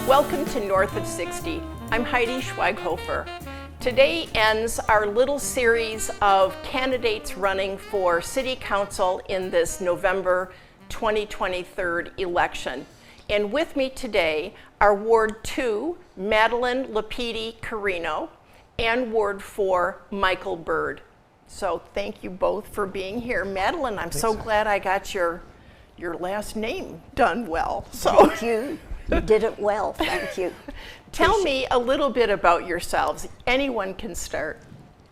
Welcome to North of 60. I'm Heidi Schweighoefer. Today ends our little series of candidates running for City Council in this November 2023 election. And with me today are Ward 2, Madeline Lepidi-Carino, and Ward 4, Michael Bird. So thank you both for being here. Madeline, I'm so glad I got your last name done well. So thank you. You did it well, thank you. Tell me a little bit about yourselves. Anyone can start.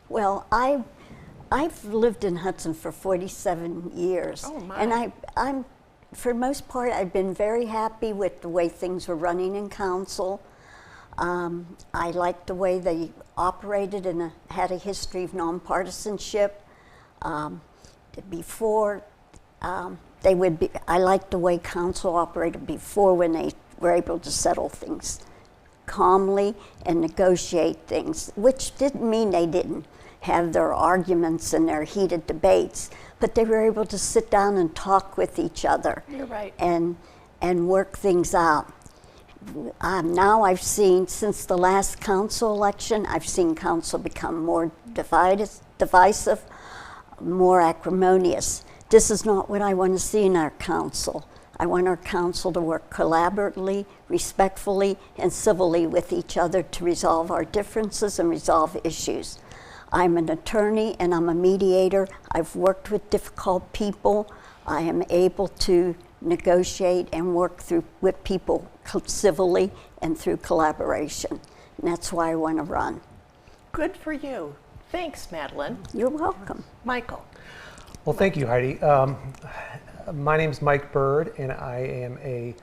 Well, I've lived in Hudson for 47 years. Oh my. And I'm, for the most part, I've been very happy with the way things were running in council. I liked the way they operated and had a history of nonpartisanship. Before, I liked the way council operated before when they were able to settle things calmly and negotiate things, which didn't mean they didn't have their arguments and their heated debates, but they were able to sit down and talk with each other. You're right. And work things out. Now I've seen, since the last council election, I've seen council become more divisive, more acrimonious. This is not what I want to see in our council. I want our council to work collaboratively, respectfully, and civilly with each other to resolve our differences and resolve issues. I'm an attorney and I'm a mediator. I've worked with difficult people. I am able to negotiate and work with people civilly and through collaboration. And that's why I want to run. Good for you. Thanks, Madeline. You're welcome. Michael. Well, thank you, Heidi. My name's Mike Bird, and I am a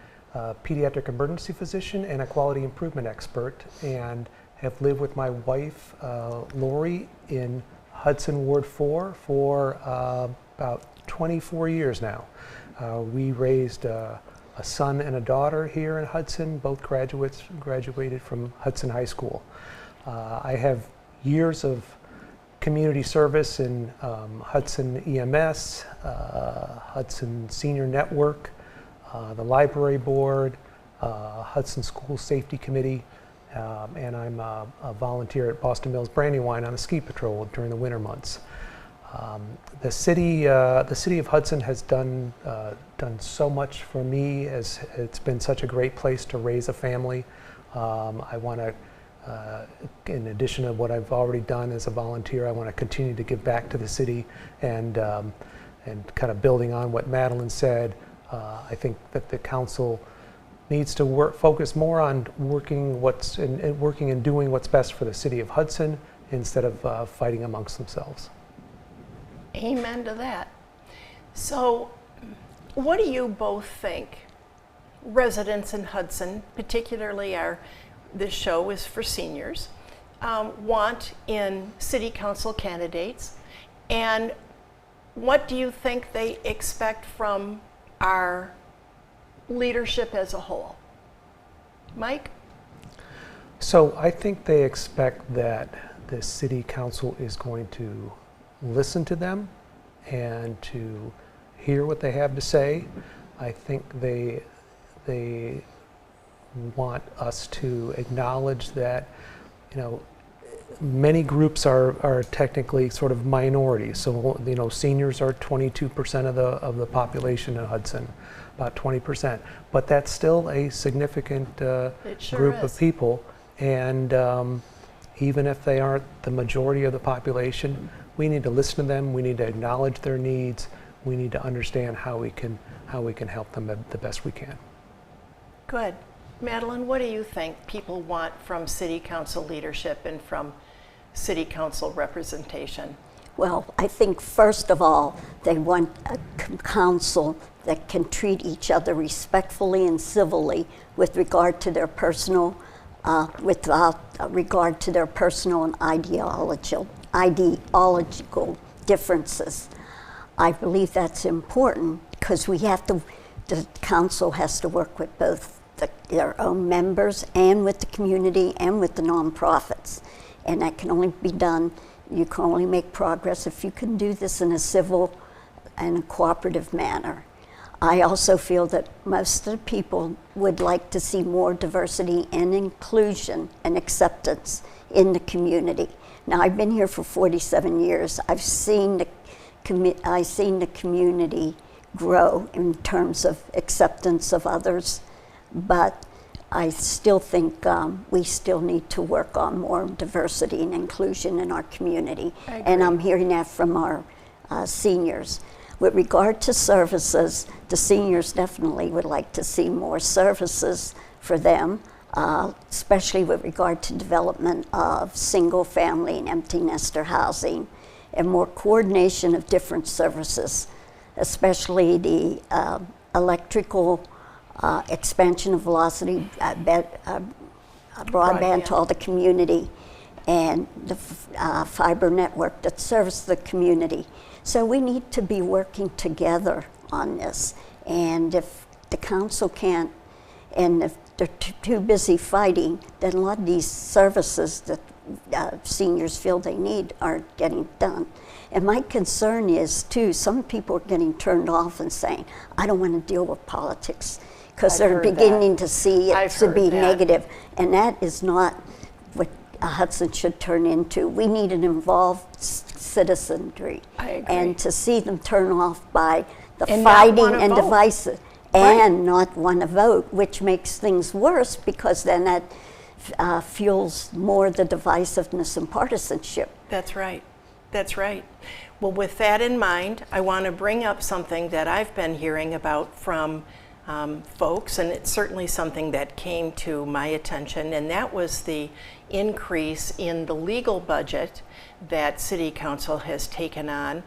pediatric emergency physician and a quality improvement expert, and have lived with my wife, Lori, in Hudson Ward 4 for about 24 years now. We raised a son and a daughter here in Hudson. Both graduated from Hudson High School. I have years of community service in Hudson EMS, Hudson Senior Network, the Library Board, Hudson School Safety Committee, and I'm a volunteer at Boston Mills Brandywine on a ski patrol during the winter months. The city of Hudson has done so much for me, as it's been such a great place to raise a family. I want to, in addition to what I've already done as a volunteer, I want to continue to give back to the city, and kind of building on what Madeline said. I think that the council needs to focus more on working and doing what's best for the city of Hudson instead of fighting amongst themselves. Amen to that. So, what do you both think residents in Hudson, particularly this show is for seniors, want in city council candidates, and what do you think they expect from our leadership as a whole? Mike? So I think they expect that the city council is going to listen to them and to hear what they have to say. I think they want us to acknowledge that, many groups are technically sort of minorities. So, seniors are 22% of the population in Hudson, about 20%. But that's still a significant group of people. And even if they aren't the majority of the population, we need to listen to them. We need to acknowledge their needs. We need to understand how we can help them the best we can. Good. Madeline, what do you think people want from city council leadership and from city council representation? Well, I think first of all, they want a council that can treat each other respectfully and civilly with regard to their personal, without regard to their personal and ideological differences. I believe that's important because the council has to work with both their own members and with the community and with the nonprofits. And that can only be done, you can only make progress if you can do this in a civil and a cooperative manner. I also feel that most of the people would like to see more diversity and inclusion and acceptance in the community. Now, I've been here for 47 years. I've seen the community grow in terms of acceptance of others, but I still think we still need to work on more diversity and inclusion in our community. And I'm hearing that from our seniors. With regard to services, the seniors definitely would like to see more services for them, especially with regard to development of single family and empty nester housing, and more coordination of different services, especially the electrical expansion of velocity broadband to all the community, and the fiber network that serves the community. So we need to be working together on this. And if the council can't, and if they're too busy fighting, then a lot of these services that seniors feel they need aren't getting done. And my concern is, too, some people are getting turned off and saying, I don't want to deal with politics, because they're beginning to see it to be negative. And that is not what Hudson should turn into. We need an involved citizenry. And to see them turn off by the fighting and divisive and not want to vote, which makes things worse, because then that fuels more the divisiveness and partisanship. That's right. That's right. Well, with that in mind, I want to bring up something that I've been hearing about from folks, and it's certainly something that came to my attention, and that was the increase in the legal budget that City Council has taken on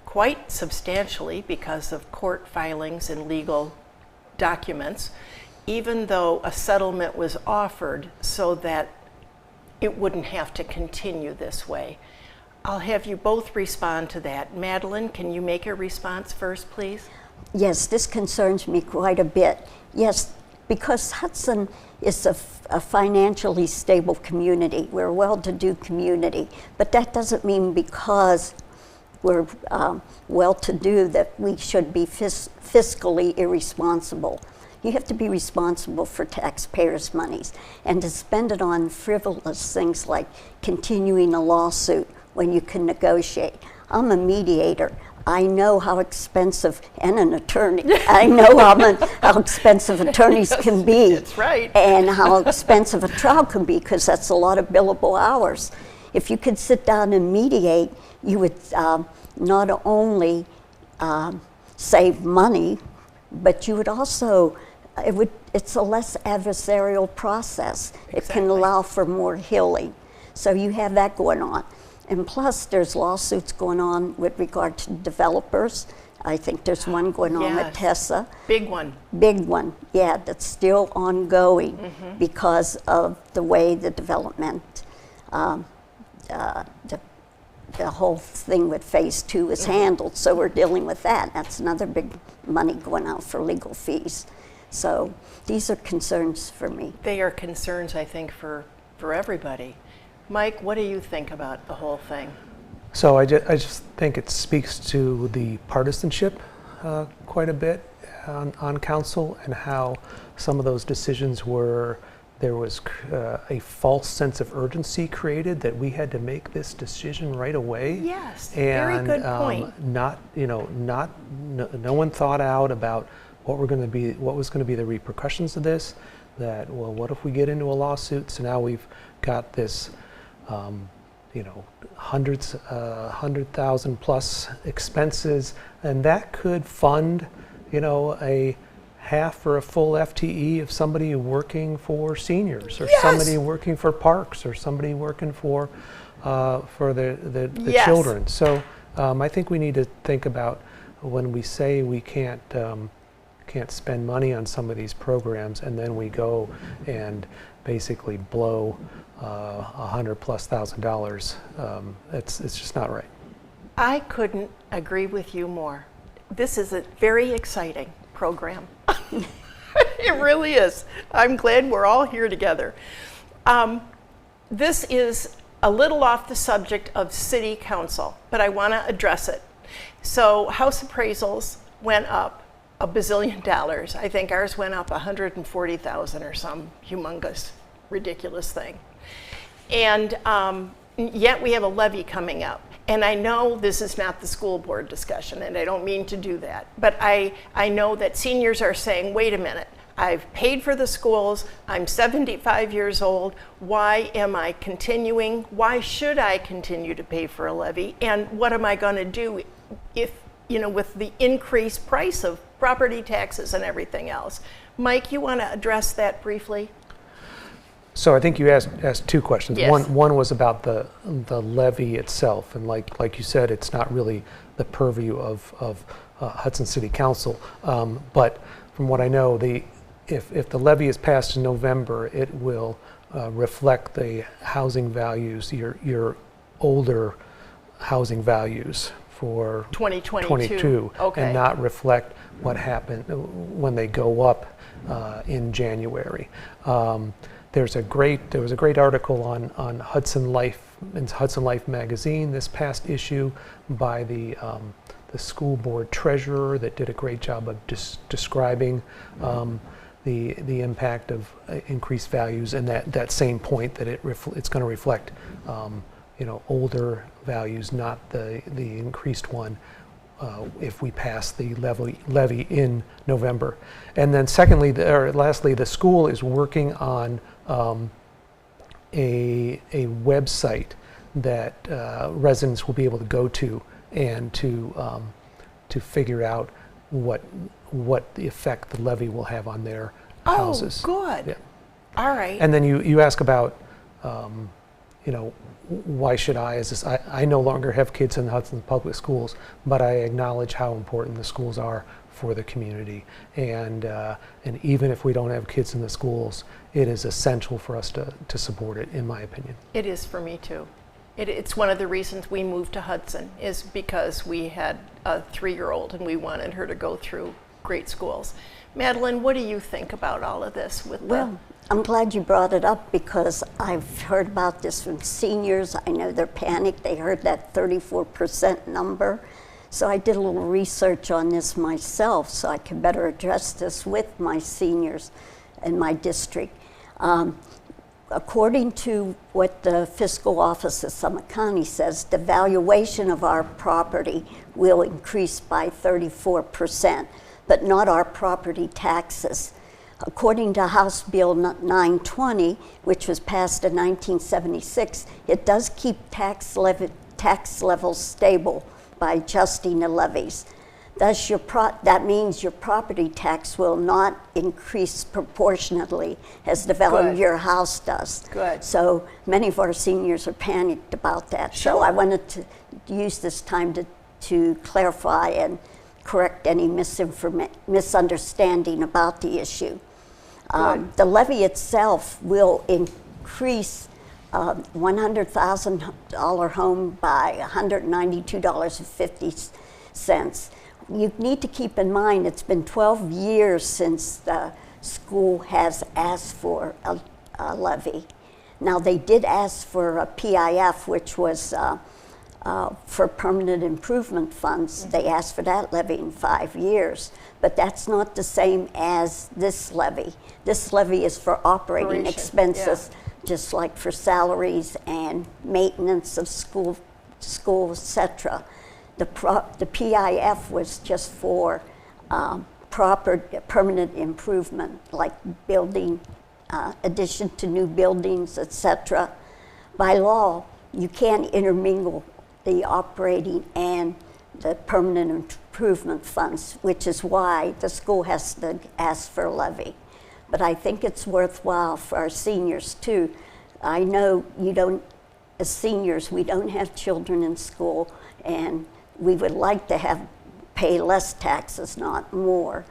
quite substantially because of court filings and legal documents, even though a settlement was offered so that it wouldn't have to continue this way. I'll have you both respond to that. Madeline, can you make a response first, please? Yes, this concerns me quite a bit. Yes, because Hudson is a financially stable community. We're a well-to-do community, but that doesn't mean because we're well-to-do that we should be fiscally irresponsible. You have to be responsible for taxpayers' monies, and to spend it on frivolous things like continuing a lawsuit when you can negotiate. I'm a mediator. I know how expensive, and an attorney, I know how expensive attorneys can be. That's right. And how expensive a trial can be, because that's a lot of billable hours. If you could sit down and mediate, you would not only save money, but you would also, it's a less adversarial process. Exactly. It can allow for more healing. So you have that going on. And plus, there's lawsuits going on with regard to developers. I think there's one going on with Tessa. Big one. Big one, yeah, that's still ongoing because of the way the development, the whole thing with Phase 2 is handled. So we're dealing with that. That's another big money going out for legal fees. So these are concerns for me. They are concerns, I think, for everybody. Mike, what do you think about the whole thing? So I just think it speaks to the partisanship quite a bit on council, and how some of those decisions were, there was a false sense of urgency created that we had to make this decision right away. Yes, and, very good point. No one thought out about what was going to be the repercussions of this. That, well, what if we get into a lawsuit? So now we've got this, 100,000 plus expenses, and that could fund, a half or a full FTE of somebody working for seniors, or somebody working for parks, or somebody working for the children. So I think we need to think about, when we say we can't spend money on some of these programs, and then we go and basically blow $100,000+. It's just not right. I couldn't agree with you more. This is a very exciting program. It really is. I'm glad we're all here together. This is a little off the subject of City Council, but I want to address it. So, house appraisals went up a bazillion dollars. I think ours went up 140,000 or some humongous, ridiculous thing. And yet we have a levy coming up. And I know this is not the school board discussion, and I don't mean to do that, but I know that seniors are saying, wait a minute, I've paid for the schools, I'm 75 years old, why am I continuing? Why should I continue to pay for a levy? And what am I going to do if, with the increased price of property taxes and everything else? Mike, you want to address that briefly? So I think you asked two questions. Yes. One was about the levy itself, and like you said, it's not really the purview of Hudson City Council. But from what I know, if the levy is passed in November, it will reflect the housing values, your older housing values for 2022, okay. And not reflect what happened when they go up in January. There was a great article on Hudson Life in Hudson Life magazine this past issue by the school board treasurer that did a great job of describing the impact of increased values, and that same point that it's going to reflect older values, not the increased one. If we pass the levy in November. And then lastly, the school is working on a website that residents will be able to go to and to figure out what the effect the levy will have on their houses. Oh, good. Yeah. All right. And then you ask about why should I no longer have kids in the Hudson Public Schools, but I acknowledge how important the schools are for the community. And even if we don't have kids in the schools, it is essential for us to support it, in my opinion. It is for me too. It's one of the reasons we moved to Hudson, is because we had a 3-year-old and we wanted her to go through great schools. Madeline, what do you think about all of this? Well, I'm glad you brought it up, because I've heard about this from seniors. I know they're panicked. They heard that 34% number. So I did a little research on this myself so I can better address this with my seniors in my district. According to what the fiscal office of Summit County says, the valuation of our property will increase by 34%, but not our property taxes. According to House Bill 920, which was passed in 1976, it does keep tax levels stable by adjusting the levies. Thus, that means your property tax will not increase proportionately as the value of your house does. Good. So many of our seniors are panicked about that. Sure. So I wanted to use this time to clarify and correct any misunderstanding about the issue. The levy itself will increase $100,000 home by $192.50. You need to keep in mind it's been 12 years since the school has asked for a levy. Now, they did ask for a PIF, which was for permanent improvement funds. Mm-hmm. They asked for that levy in 5 years, but that's not the same as this levy. This levy is for operating expenses, just like for salaries and maintenance of school, etc. The PIF was just for permanent improvement, like building, addition to new buildings, etc. By law, you can't intermingle the operating and the permanent improvement funds, which is why the school has to ask for a levy. But I think it's worthwhile for our seniors too. I know as seniors, we don't have children in school, and we would like to pay less taxes, not more.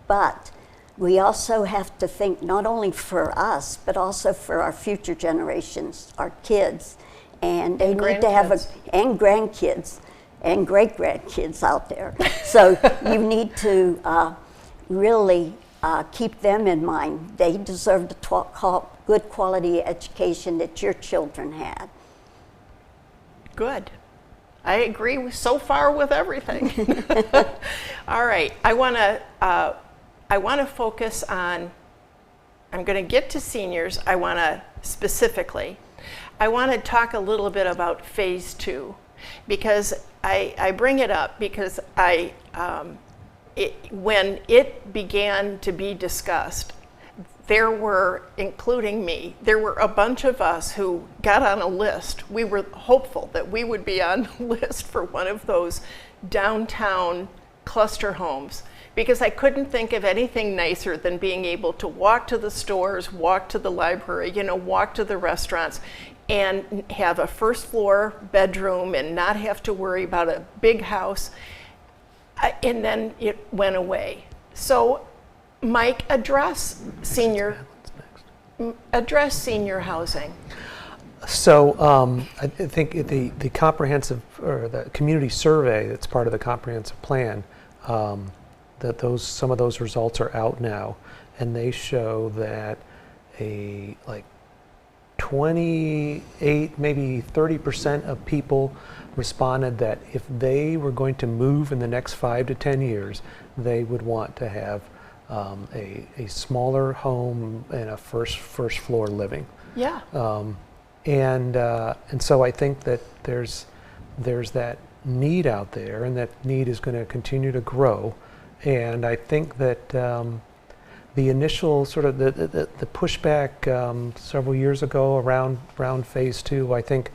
But we also have to think not only for us, but also for our future generations, our kids. And they need to have and grandkids and great-grandkids out there. So you need to really keep them in mind. They deserve the good quality education that your children had. Good. I agree so far with everything. All right, I want to focus on, I'm going to get to seniors. I want to talk a little bit about phase 2, because I bring it up because when it began to be discussed, there were, including me, there were a bunch of us who got on a list. We were hopeful that we would be on the list for one of those downtown cluster homes, because I couldn't think of anything nicer than being able to walk to the stores, walk to the library, walk to the restaurants, and have a first floor bedroom and not have to worry about a big house. And then it went away. So Mike, address senior housing. So I think the comprehensive, or the community survey that's part of the comprehensive plan, some of those results are out now, and they show that 28, maybe 30% of people responded that if they were going to move in the next 5 to 10 years, they would want to have a smaller home and a first floor living. Yeah. And so I think that there's that need out there, and that need is going to continue to grow. And I think that the initial sort of the pushback several years ago around phase 2, I think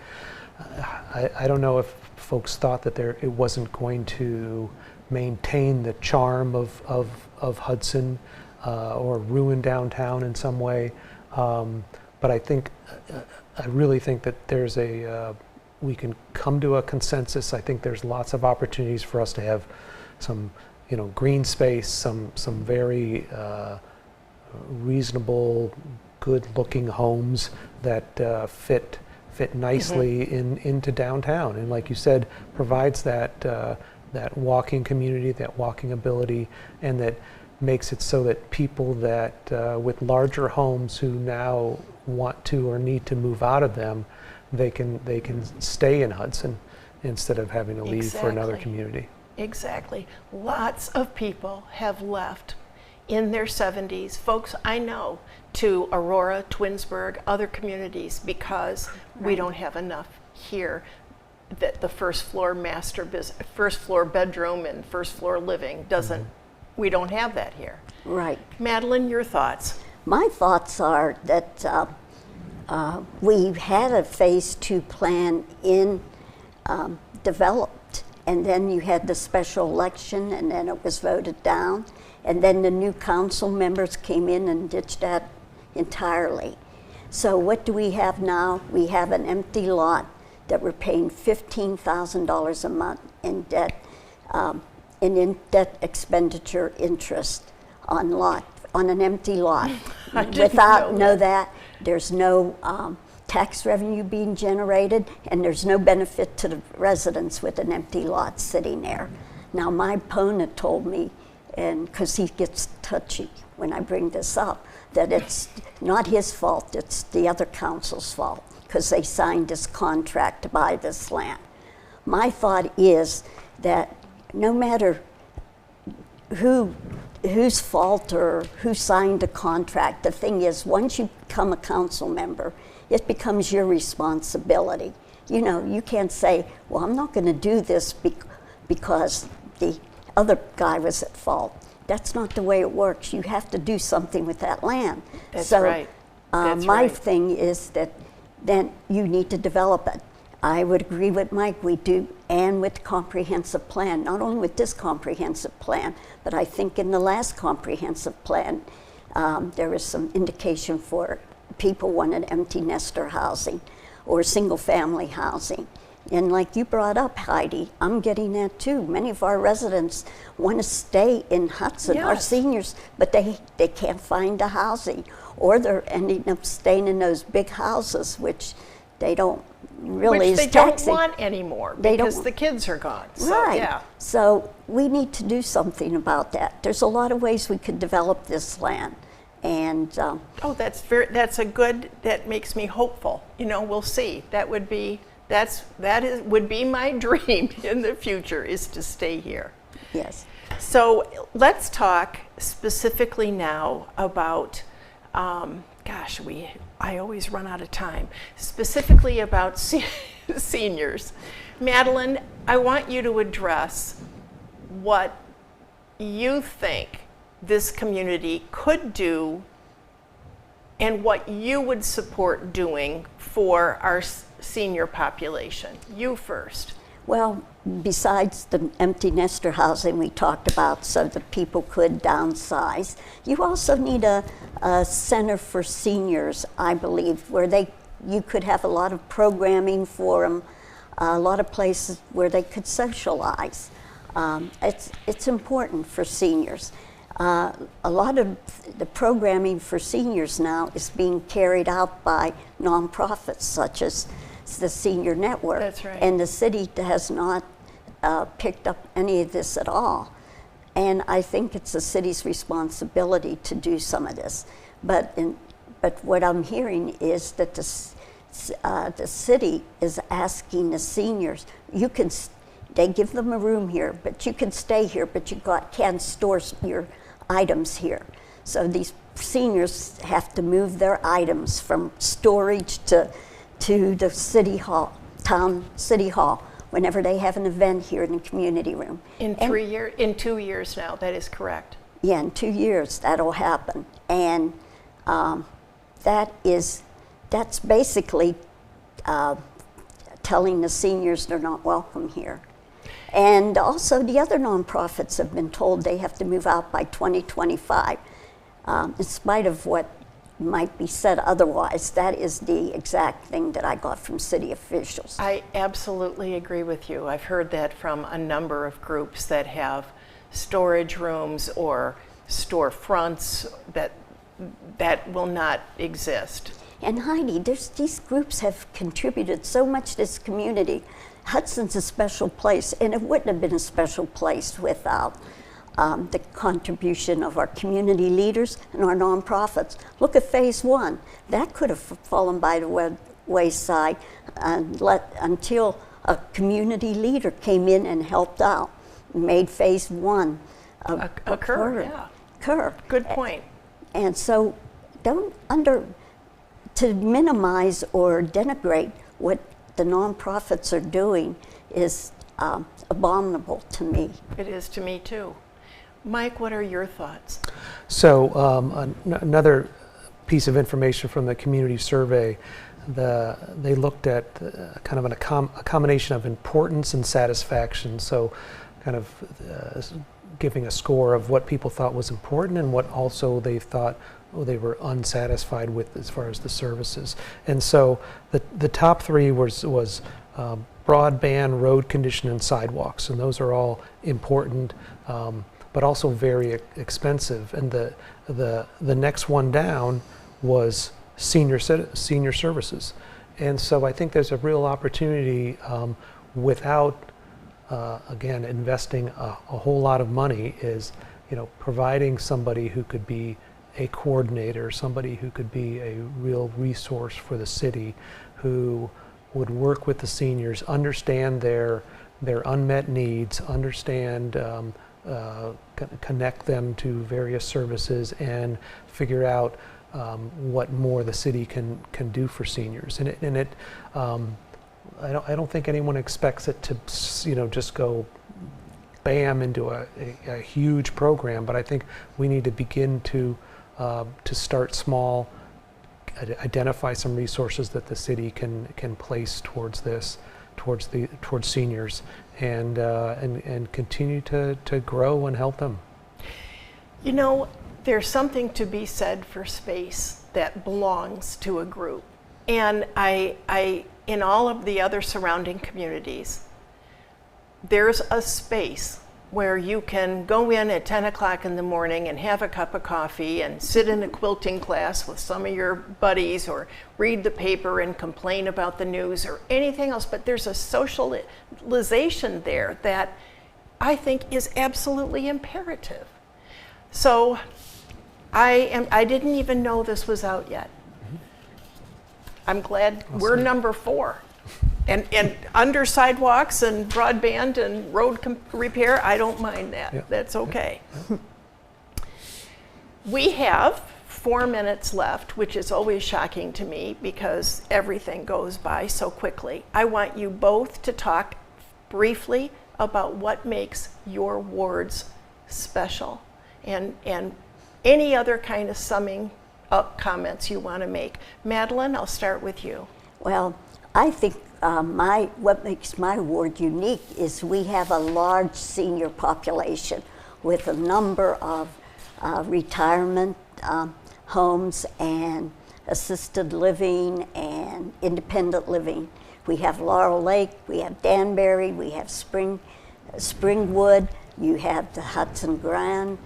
I don't know if folks thought that it wasn't going to maintain the charm of Hudson or ruin downtown in some way, but I really think that we can come to a consensus. I think there's lots of opportunities for us to have some green space, some very reasonable, good-looking homes that fit nicely into downtown, and like you said, provides that walking community, that walking ability, and that makes it so that people that with larger homes who now want to or need to move out of them, they can stay in Hudson instead of having to leave for another community. Exactly. Lots of people have left in their 70s, folks I know, to Aurora, Twinsburg, other communities, because we don't have enough here. That the first floor bedroom and first floor living doesn't, we don't have that here. Right. Madeline, your thoughts? My thoughts are that we had a phase 2 plan developed, and then you had the special election, and then it was voted down, and then the new council members came in and ditched that entirely. So what do we have now? We have an empty lot that we're paying $15,000 a month in debt, in debt expenditure interest on an empty lot. Without that, there's no tax revenue being generated, and there's no benefit to the residents with an empty lot sitting there. Now, my opponent told me, and because he gets touchy when I bring this up, that it's not his fault, it's the other council's fault, because they signed this contract to buy this land. My thought is that no matter whose fault or who signed the contract, the thing is, once you become a council member, it becomes your responsibility. You can't say, well, I'm not going to do this because the other guy was at fault. That's not the way it works. You have to do something with that land. That's right. My thing is that then you need to develop it. I would agree with Mike, we do, and with the comprehensive plan, not only with this comprehensive plan, but I think in the last comprehensive plan, there was some indication for people wanted empty nester housing or single family housing. And like you brought up, Heidi, I'm getting that too. Many of our residents want to stay in Hudson, our seniors, but they can't find the housing, or they're ending up staying in those big houses, which they don't really which they don't want anymore because the kids are gone. So, right. Yeah. So we need to do something about that. There's a lot of ways we could develop this land. And that makes me hopeful. We'll see. That would be would be my dream in the future, is to stay here. Yes. So let's talk specifically now about, I always run out of time, specifically about seniors. Madeline, I want you to address what you think this community could do and what you would support doing for our senior population. You first. Well, besides the empty nester housing we talked about so that people could downsize, you also need a center for seniors, I believe, where you could have a lot of programming for them, a lot of places where they could socialize. It's important for seniors. A lot of the programming for seniors now is being carried out by nonprofits such as the Senior Network. That's right. And the city has not picked up any of this at all. And I think it's the city's responsibility to do some of this. But what I'm hearing is that the city is asking the seniors, they give them a room here, but you can stay here, but you can't store your items here. So these seniors have to move their items from storage to the city hall, town city hall, whenever they have an event here in the community room. In 2 years now, that is correct. Yeah, in 2 years that'll happen. And that's basically telling the seniors they're not welcome here. And also the other nonprofits have been told they have to move out by 2025. In spite of what might be said otherwise, that is the exact thing that I got from city officials. I absolutely agree with you. I've heard that from a number of groups that have storage rooms or storefronts that will not exist. And Heidi, these groups have contributed so much to this community. Hudson's a special place, and it wouldn't have been a special place without the contribution of our community leaders and our nonprofits. Look at Phase 1. That could have fallen by the wayside until a community leader came in and helped out, made Phase 1 occur. Good point. And so to minimize or denigrate what the nonprofits are doing is abominable to me. It is to me too. Mike, what are your thoughts? So another piece of information from the community survey, they looked at kind of a combination of importance and satisfaction. So kind of giving a score of what people thought was important and what also they thought they were unsatisfied with as far as the services. And so the top three was broadband, road condition, and sidewalks, and those are all important, but also very expensive. And the next one down was senior services. And so I think there's a real opportunity without again investing a whole lot of money, is providing somebody who could be a coordinator, somebody who could be a real resource for the city, who would work with the seniors, understand their unmet needs, understand, connect them to various services, and figure out what more the city can do for seniors. I don't think anyone expects it to just go bam into a huge program, but I think we need to begin to start small, identify some resources that the city can place towards this, towards seniors, and continue to grow and help them. There's something to be said for space that belongs to a group, and I in all of the other surrounding communities, there's a space where you can go in at 10 o'clock in the morning and have a cup of coffee and sit in a quilting class with some of your buddies, or read the paper and complain about the news or anything else. But there's a socialization there that I think is absolutely imperative. So I didn't even know this was out yet. I'm glad we're number 4. And under sidewalks and broadband and road repair, I don't mind that. Yeah. That's okay. We have 4 minutes left, which is always shocking to me because everything goes by so quickly. I want you both to talk briefly about what makes your wards special and any other kind of summing up comments you want to make. Madeline, I'll start with you. Well, I think what makes my ward unique is we have a large senior population with a number of retirement homes and assisted living and independent living. We have Laurel Lake, we have Danbury, we have Springwood, you have the Hudson Grand,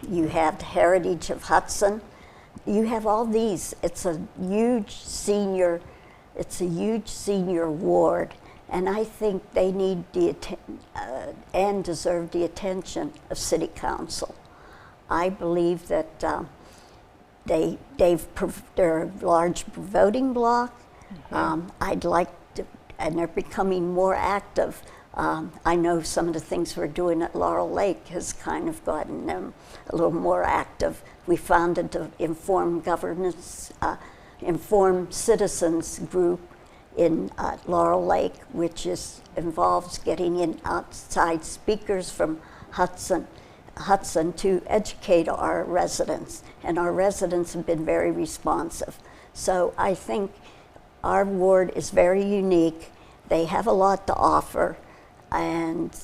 you have the Heritage of Hudson. You have all these. It's a huge senior ward, and I think they need and deserve the attention of City Council. I believe that they're a large voting bloc. I'd like to, and they're becoming more active. I know some of the things we're doing at Laurel Lake has kind of gotten them a little more active. We founded the Informed Citizens group in Laurel Lake, which involves getting in outside speakers from Hudson to educate our residents, and our residents have been very responsive. So I think our ward is very unique. They have a lot to offer, and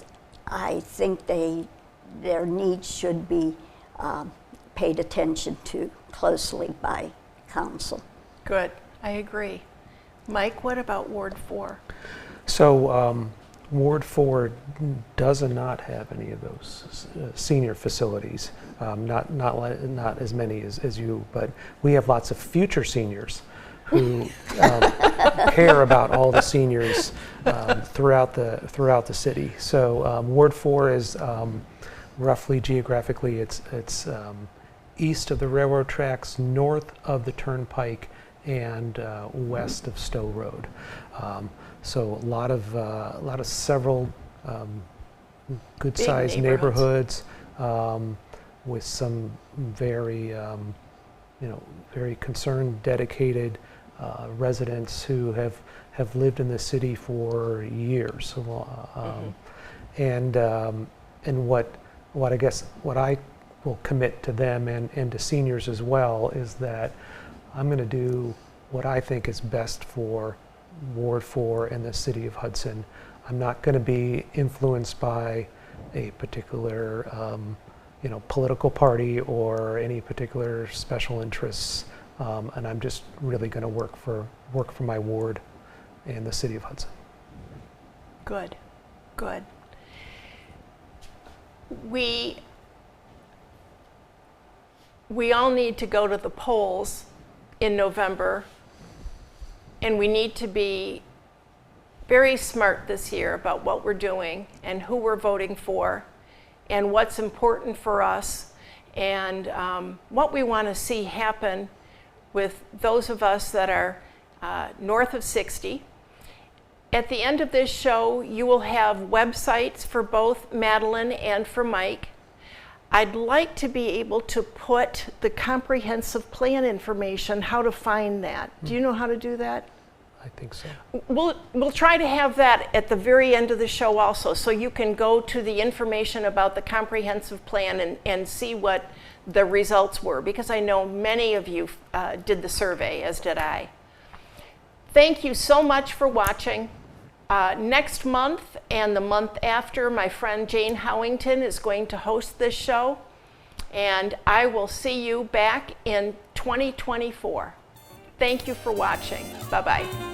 I think their needs should be paid attention to closely by council. Good, I agree. Mike, what about Ward 4? So Ward 4 does not have any of those senior facilities, not as many as you, but we have lots of future seniors who care about all the seniors throughout the city. So Ward 4 is roughly geographically, it's east of the railroad tracks, north of the turnpike, and west of Stowe Road. So a lot of several good-sized neighborhoods with some very very concerned, dedicated residents who have lived in the city for years. And what I will commit to them and to seniors as well is that I'm going to do what I think is best for Ward 4 and the city of Hudson. I'm not going to be influenced by a particular political party or any particular special interests, and I'm just really going to work for my ward and the city of Hudson. Good. We all need to go to the polls in November, and we need to be very smart this year about what we're doing and who we're voting for and what's important for us and what we want to see happen with those of us that are north of 60. At the end of this show, you will have websites for both Madeline and for Mike. I'd like to be able to put the comprehensive plan information, how to find that. Do you know how to do that? I think so. We'll try to have that at the very end of the show also, so you can go to the information about the comprehensive plan and see what the results were, because I know many of you did the survey, as did I. Thank you so much for watching. Next month and the month after, my friend Jane Howington is going to host this show, and I will see you back in 2024. Thank you for watching. Bye-bye.